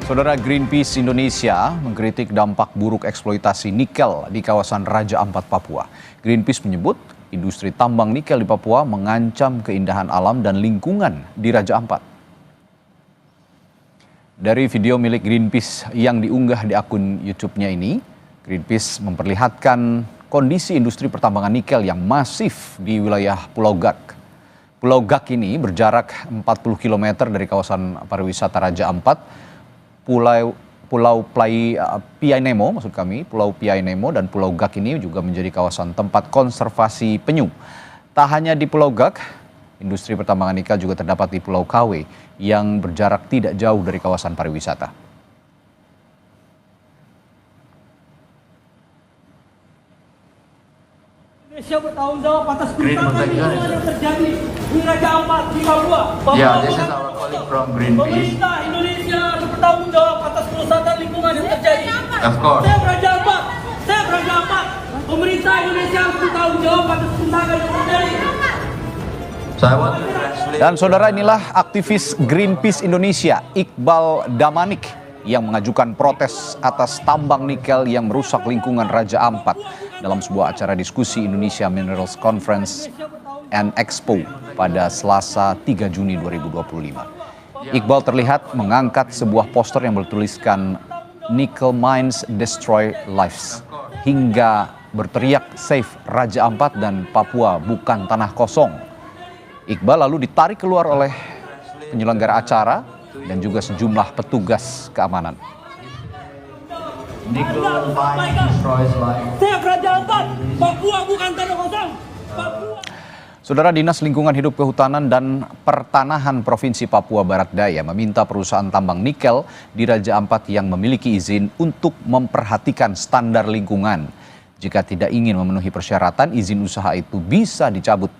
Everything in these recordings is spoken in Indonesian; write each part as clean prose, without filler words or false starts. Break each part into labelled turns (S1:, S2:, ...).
S1: Saudara, Greenpeace Indonesia mengkritik dampak buruk eksploitasi nikel di kawasan Raja Ampat, Papua. Greenpeace menyebut industri tambang nikel di Papua mengancam keindahan alam dan lingkungan di Raja Ampat. Dari video milik Greenpeace yang diunggah di akun YouTube-nya ini, Greenpeace memperlihatkan kondisi industri pertambangan nikel yang masif di wilayah Pulau Gak. Pulau Gak ini berjarak 40 km dari kawasan pariwisata Raja Ampat. Pulau Piai Nemo dan Pulau Gak ini juga menjadi kawasan tempat konservasi penyu. Tak hanya di Pulau Gak, industri pertambangan nikel juga terdapat di Pulau Kawe yang berjarak tidak jauh dari kawasan pariwisata.
S2: Indonesia bertanggung jawab atas kerusakan lingkungan yang terjadi di Raja Ampat di Papua.
S3: This is our colleague from Greenpeace.
S2: Pemerintah Indonesia bertanggung jawab atas kerusakan lingkungan yang terjadi.
S3: Of course.
S2: Saya Raja Ampat. Pemerintah Indonesia harus bertanggung jawab atas kerusakan yang terjadi.
S1: Dan saudara, inilah aktivis Greenpeace Indonesia, Iqbal Damanik, yang mengajukan protes atas tambang nikel yang merusak lingkungan Raja Ampat dalam sebuah acara diskusi Indonesia Minerals Conference and Expo pada Selasa 3 Juni 2025. Iqbal terlihat mengangkat sebuah poster yang bertuliskan "Nickel Mines Destroy Lives" hingga berteriak "Save Raja Ampat dan Papua bukan tanah kosong". Iqbal lalu ditarik keluar oleh penyelenggara acara dan juga sejumlah petugas keamanan.
S3: Nickel mine destroys life.
S2: Save Raja Ampat, Papua bukan tanah kosong.
S1: Saudara, Dinas Lingkungan Hidup, Kehutanan dan Pertanahan Provinsi Papua Barat Daya meminta perusahaan tambang nikel di Raja Ampat yang memiliki izin untuk memperhatikan standar lingkungan. Jika tidak ingin memenuhi persyaratan, izin usaha itu bisa dicabut.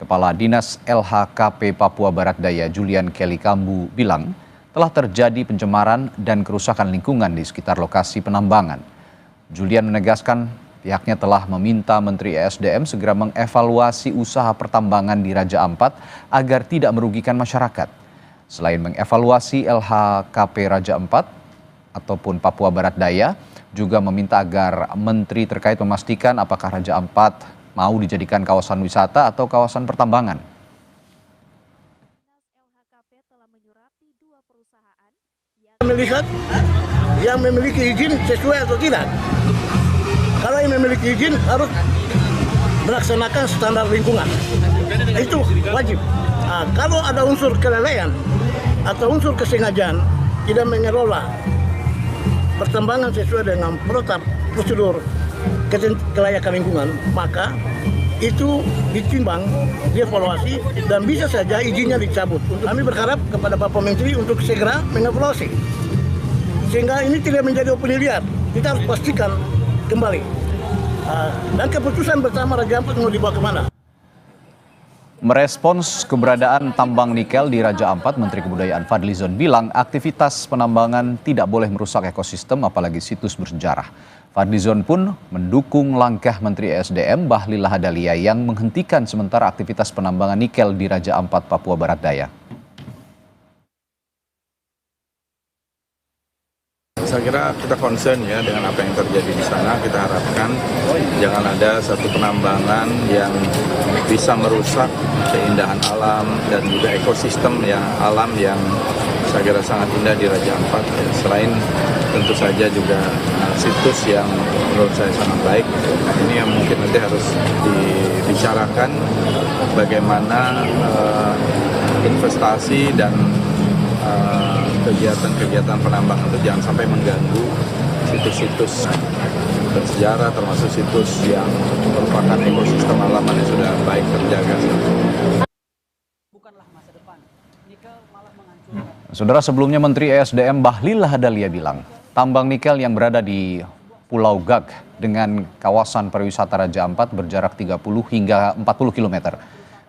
S1: Kepala Dinas LHKP Papua Barat Daya, Julian Kelly Kambu, bilang telah terjadi pencemaran dan kerusakan lingkungan di sekitar lokasi penambangan. Julian menegaskan pihaknya telah meminta Menteri ESDM segera mengevaluasi usaha pertambangan di Raja Ampat agar tidak merugikan masyarakat. Selain mengevaluasi LHKP Raja Ampat ataupun Papua Barat Daya, juga meminta agar menteri terkait memastikan apakah Raja Ampat mau dijadikan kawasan wisata atau kawasan pertambangan.
S4: LHKP telah menyurati 2 perusahaan
S5: melihat yang memiliki izin sesuai atau tidak. Kalau yang memiliki izin harus melaksanakan standar lingkungan. Itu wajib. Nah, kalau ada unsur kelalaian atau unsur kesengajaan tidak mengelola pertambangan sesuai dengan prosedur kelayakan lingkungan, maka itu ditimbang, dievaluasi, dan bisa saja izinnya dicabut. Kami berharap kepada Bapak Menteri untuk segera mengevaluasi, sehingga ini tidak menjadi opini liar. Kita harus pastikan kembali. Dan keputusan bersama Raja Ampat mau dibawa kemana.
S1: Merespons keberadaan tambang nikel di Raja Ampat, Menteri Kebudayaan Fadlizon bilang aktivitas penambangan tidak boleh merusak ekosistem apalagi situs bersejarah. Fadlizon pun mendukung langkah Menteri ESDM Bahlil Lahadalia yang menghentikan sementara aktivitas penambangan nikel di Raja Ampat, Papua Barat Daya.
S6: Saya kira kita concern ya dengan apa yang terjadi di sana. Kita harapkan jangan ada satu penambangan yang bisa merusak keindahan alam dan juga ekosistem yang alam yang saya kira sangat indah di Raja Ampat. Selain tentu saja juga situs yang menurut saya sangat baik. Ini yang mungkin nanti harus dibicarakan bagaimana investasi dan kegiatan-kegiatan penambangan itu jangan sampai mengganggu situs-situs bersejarah, termasuk situs yang merupakan ekosistem alam yang sudah baik terjaga.
S1: Saudara, sebelumnya Menteri ESDM Bahlil Lahadalia bilang tambang nikel yang berada di Pulau Gak dengan kawasan pariwisata Raja Ampat berjarak 30 hingga 40 km.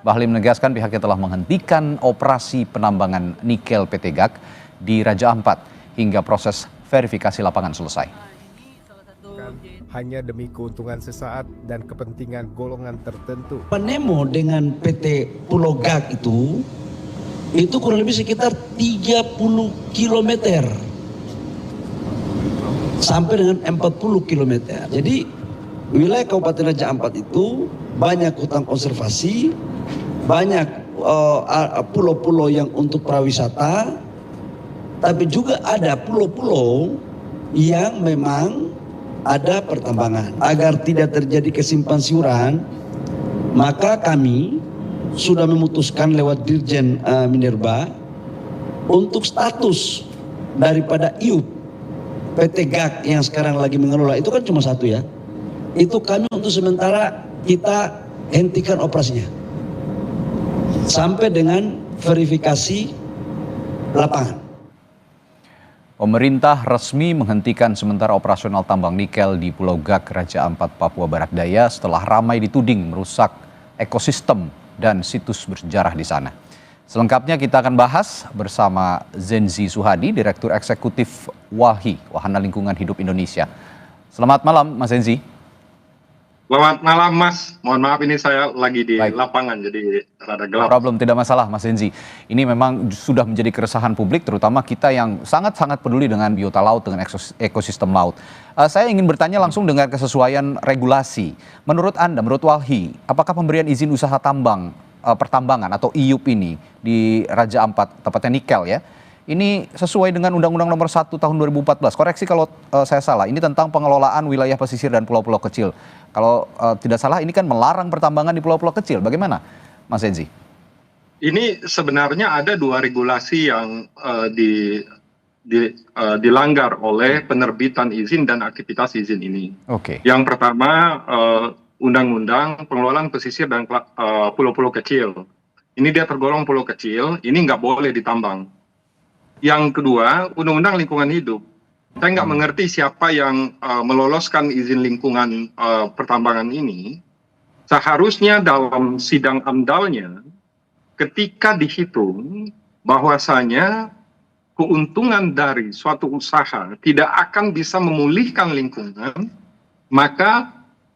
S1: Bahlil menegaskan pihaknya telah menghentikan operasi penambangan nikel PT Gak di Raja Ampat hingga proses verifikasi lapangan selesai.
S7: Hanya demi keuntungan sesaat dan kepentingan golongan tertentu.
S8: Nemo dengan PT Pulau Gak itu itu kurang lebih sekitar 30 kilometer sampai dengan 40 kilometer. Jadi wilayah Kabupaten Raja Ampat itu banyak hutan konservasi, banyak pulau-pulau yang untuk prawisata, tapi juga ada pulau-pulau yang memang ada pertambangan. Agar tidak terjadi kesimpang siuran, maka kami sudah memutuskan lewat Dirjen Minerba untuk status daripada IUP PT GAK yang sekarang lagi mengelola, itu kan cuma satu ya, itu kami untuk sementara kita hentikan operasinya sampai dengan verifikasi lapangan.
S1: Pemerintah resmi menghentikan sementara operasional tambang nikel di Pulau Gak, Raja Ampat, Papua Barat Daya setelah ramai dituding merusak ekosistem dan situs bersejarah di sana. Selengkapnya kita akan bahas bersama Zenzi Suhadi, Direktur Eksekutif WALHI, Wahana Lingkungan Hidup Indonesia. Selamat malam, Mas Zenzi.
S9: Selamat malam, Mas. Mohon maaf, ini saya lagi di lapangan, jadi rada gelap.
S1: Problem, tidak masalah, Mas Zenzi. Ini memang sudah menjadi keresahan publik, terutama kita yang sangat-sangat peduli dengan biota laut, dengan ekosistem laut. Saya ingin bertanya langsung dengan kesesuaian regulasi. Menurut Anda, menurut WALHI, apakah pemberian izin usaha pertambangan atau IUP ini di Raja Ampat, tepatnya nikel ya, ini sesuai dengan Undang-Undang Nomor 1 Tahun 2014. Koreksi kalau saya salah. Ini tentang pengelolaan wilayah pesisir dan pulau-pulau kecil. Kalau tidak salah, ini kan melarang pertambangan di pulau-pulau kecil. Bagaimana, Mas Zenzi?
S9: Ini sebenarnya ada dua regulasi yang dilanggar oleh penerbitan izin dan aktivitas izin ini.
S1: Oke.
S9: Yang pertama, Undang-Undang Pengelolaan Pesisir dan Pulau-Pulau Kecil. Ini dia tergolong pulau kecil, ini nggak boleh ditambang. Yang kedua, Undang-Undang Lingkungan Hidup. Saya nggak mengerti siapa yang meloloskan izin lingkungan pertambangan ini. Seharusnya dalam sidang AMDAL-nya, ketika dihitung bahwasanya keuntungan dari suatu usaha tidak akan bisa memulihkan lingkungan, maka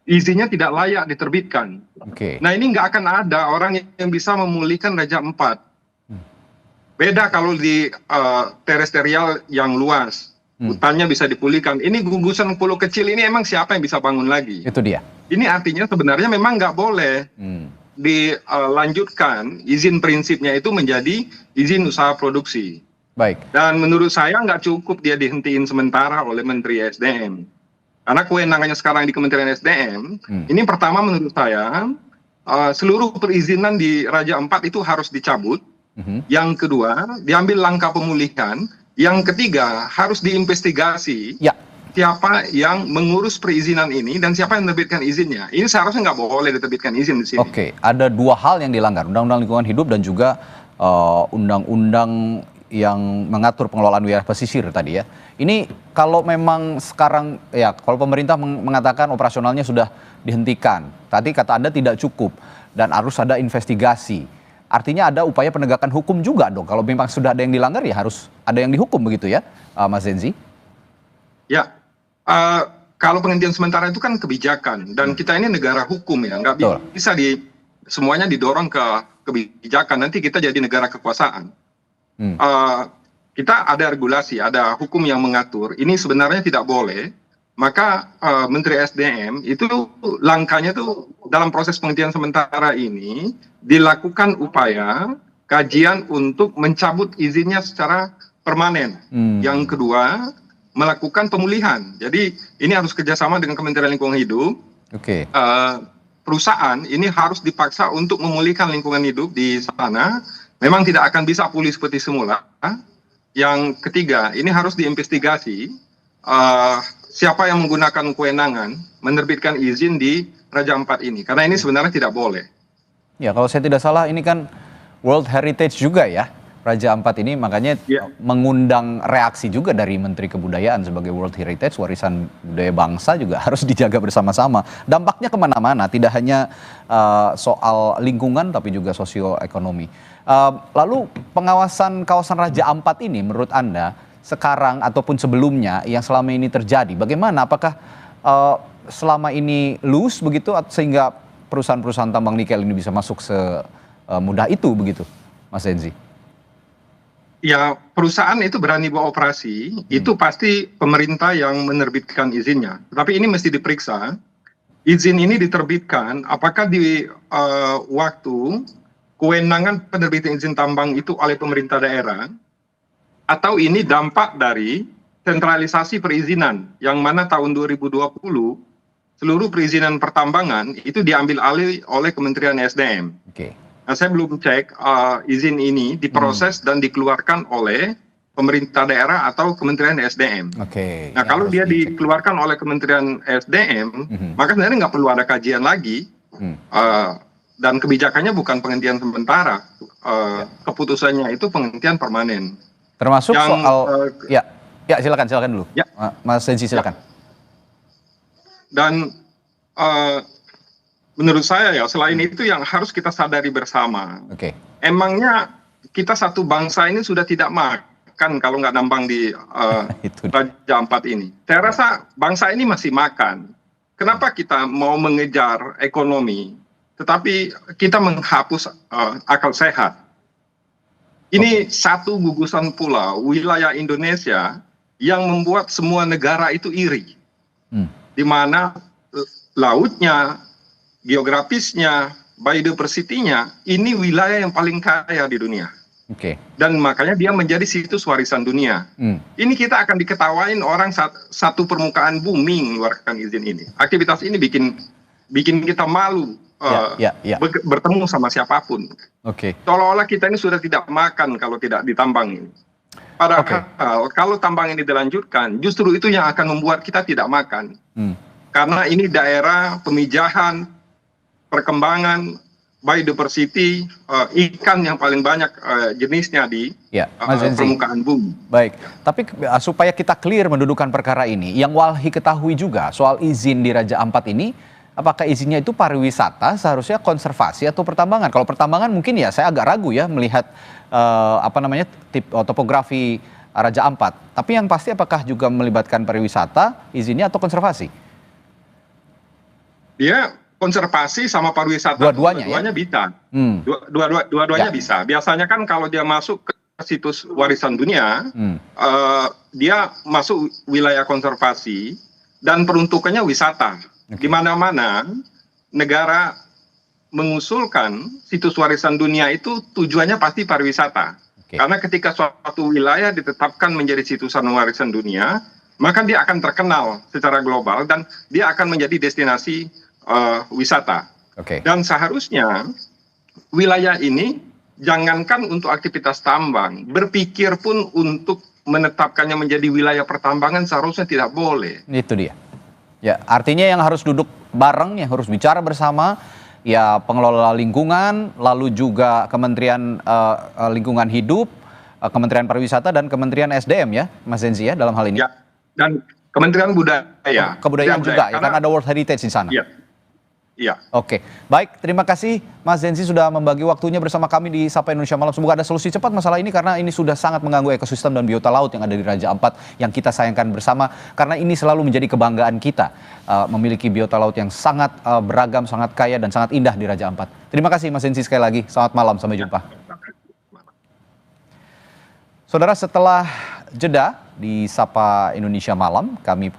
S9: izinnya tidak layak diterbitkan.
S1: Oke.
S9: Nah, ini nggak akan ada orang yang bisa memulihkan Raja Ampat. Beda kalau di terestrial yang luas, hutannya bisa dipulihkan. Ini gugusan pulau kecil ini emang siapa yang bisa bangun lagi?
S1: Itu dia.
S9: Ini artinya sebenarnya memang nggak boleh dilanjutkan izin prinsipnya itu menjadi izin usaha produksi.
S1: Baik.
S9: Dan menurut saya nggak cukup dia dihentiin sementara oleh Menteri SDM. Karena kewenangannya sekarang di Kementerian SDM, ini pertama menurut saya seluruh perizinan di Raja Ampat itu harus dicabut. Yang kedua, diambil langkah pemulihan. Yang ketiga, harus diinvestigasi siapa yang mengurus perizinan ini dan siapa yang menerbitkan izinnya. Ini seharusnya nggak boleh diterbitkan izin di sini.
S1: Oke, ada dua hal yang dilanggar, Undang-Undang Lingkungan Hidup dan juga Undang-Undang yang mengatur pengelolaan wilayah pesisir tadi ya. Ini kalau memang sekarang ya, kalau pemerintah mengatakan operasionalnya sudah dihentikan, tadi kata Anda tidak cukup dan harus ada investigasi. Artinya ada upaya penegakan hukum juga dong. Kalau memang sudah ada yang dilanggar ya harus ada yang dihukum begitu ya, Mas Zenzi?
S9: Ya, kalau penghentian sementara itu kan kebijakan dan kita ini negara hukum ya, nggak bisa semuanya didorong ke kebijakan. Nanti kita jadi negara kekuasaan. Kita ada regulasi, ada hukum yang mengatur. Ini sebenarnya tidak boleh. Maka Menteri SDM itu langkahnya tuh dalam proses penghentian sementara ini dilakukan upaya kajian untuk mencabut izinnya secara permanen. Yang kedua, melakukan pemulihan. Jadi ini harus kerjasama dengan Kementerian Lingkungan Hidup. Perusahaan ini harus dipaksa untuk memulihkan lingkungan hidup di sana. Memang tidak akan bisa pulih seperti semula. Yang ketiga, ini harus diinvestigasi. Siapa yang menggunakan kewenangan menerbitkan izin di Raja Ampat ini. Karena ini sebenarnya tidak boleh.
S1: Ya, kalau saya tidak salah ini kan World Heritage juga ya, Raja Ampat ini. Makanya mengundang reaksi juga dari Menteri Kebudayaan sebagai World Heritage, warisan budaya bangsa juga harus dijaga bersama-sama. Dampaknya kemana-mana, tidak hanya soal lingkungan tapi juga sosioekonomi. Lalu pengawasan kawasan Raja Ampat ini menurut Anda sekarang ataupun sebelumnya yang selama ini terjadi, bagaimana? Apakah selama ini loose begitu sehingga perusahaan-perusahaan tambang nikel ini bisa masuk semudah itu begitu, Mas Zenzi?
S9: Ya, perusahaan itu berani beroperasi, itu pasti pemerintah yang menerbitkan izinnya. Tapi ini mesti diperiksa, izin ini diterbitkan, apakah di waktu kewenangan penerbitan izin tambang itu oleh pemerintah daerah, atau ini dampak dari sentralisasi perizinan, yang mana tahun 2020, seluruh perizinan pertambangan itu diambil alih oleh Kementerian SDM. Nah, saya belum cek izin ini diproses dan dikeluarkan oleh pemerintah daerah atau Kementerian SDM. Nah, kalau dia dikeluarkan oleh Kementerian SDM, maka sebenarnya nggak perlu ada kajian lagi, dan kebijakannya bukan penghentian sementara, keputusannya itu penghentian permanen.
S1: Termasuk soal, ya silakan dulu, Mas Zenzi silakan.
S9: Dan menurut saya ya, selain itu yang harus kita sadari bersama, emangnya kita satu bangsa ini sudah tidak makan kalau nggak nambang di Raja Ampat ini. Saya rasa bangsa ini masih makan. Kenapa kita mau mengejar ekonomi, tetapi kita menghapus akal sehat? Ini satu gugusan pulau wilayah Indonesia yang membuat semua negara itu iri, di mana lautnya, geografisnya, biodiversity-nya, ini wilayah yang paling kaya di dunia. Dan makanya dia menjadi situs warisan dunia. Ini kita akan diketawain orang satu permukaan bumi mengeluarkan izin ini. Aktivitas ini bikin kita malu bertemu sama siapapun. Seolah-olah kita ini sudah tidak makan kalau tidak ditambang ini. Padahal kalau tambang ini dilanjutkan, justru itu yang akan membuat kita tidak makan. Karena ini daerah pemijahan, perkembangan, biodiversity, ikan yang paling banyak jenisnya di permukaan bumi.
S1: Baik, tapi supaya kita clear mendudukan perkara ini, yang Walhi ketahui juga soal izin di Raja Ampat ini, apakah izinnya itu pariwisata, seharusnya konservasi atau pertambangan? Kalau pertambangan mungkin ya saya agak ragu ya melihat topografi Raja Ampat. Tapi yang pasti apakah juga melibatkan pariwisata izinnya atau konservasi?
S9: Dia konservasi sama pariwisata dua-duanya bisa. Dua-duanya bisa. Biasanya kan kalau dia masuk ke situs warisan dunia, dia masuk wilayah konservasi dan peruntukannya wisata. Di mana-mana negara mengusulkan situs warisan dunia itu tujuannya pasti pariwisata. Karena ketika suatu wilayah ditetapkan menjadi situs warisan dunia, maka dia akan terkenal secara global dan dia akan menjadi destinasi wisata. Dan seharusnya wilayah ini jangankan untuk aktivitas tambang, berpikir pun untuk menetapkannya menjadi wilayah pertambangan seharusnya tidak boleh.
S1: Itu dia. Ya, artinya yang harus duduk bareng, yang harus bicara bersama, ya pengelola lingkungan, lalu juga Kementerian Lingkungan Hidup, Kementerian Pariwisata dan Kementerian SDM ya, Mas Zenzi ya dalam hal ini.
S9: Ya, dan Kementerian Budaya.
S1: Kebudayaan juga, ya, karena ada World Heritage di sana.
S9: Iya.
S1: Oke, baik. Terima kasih Mas Zenzi sudah membagi waktunya bersama kami di Sapa Indonesia Malam. Semoga ada solusi cepat masalah ini karena ini sudah sangat mengganggu ekosistem dan biota laut yang ada di Raja Ampat yang kita sayangkan bersama. Karena ini selalu menjadi kebanggaan kita memiliki biota laut yang sangat beragam, sangat kaya dan sangat indah di Raja Ampat. Terima kasih Mas Zenzi sekali lagi. Selamat malam, sampai jumpa. Saudara, setelah jeda di Sapa Indonesia Malam, kami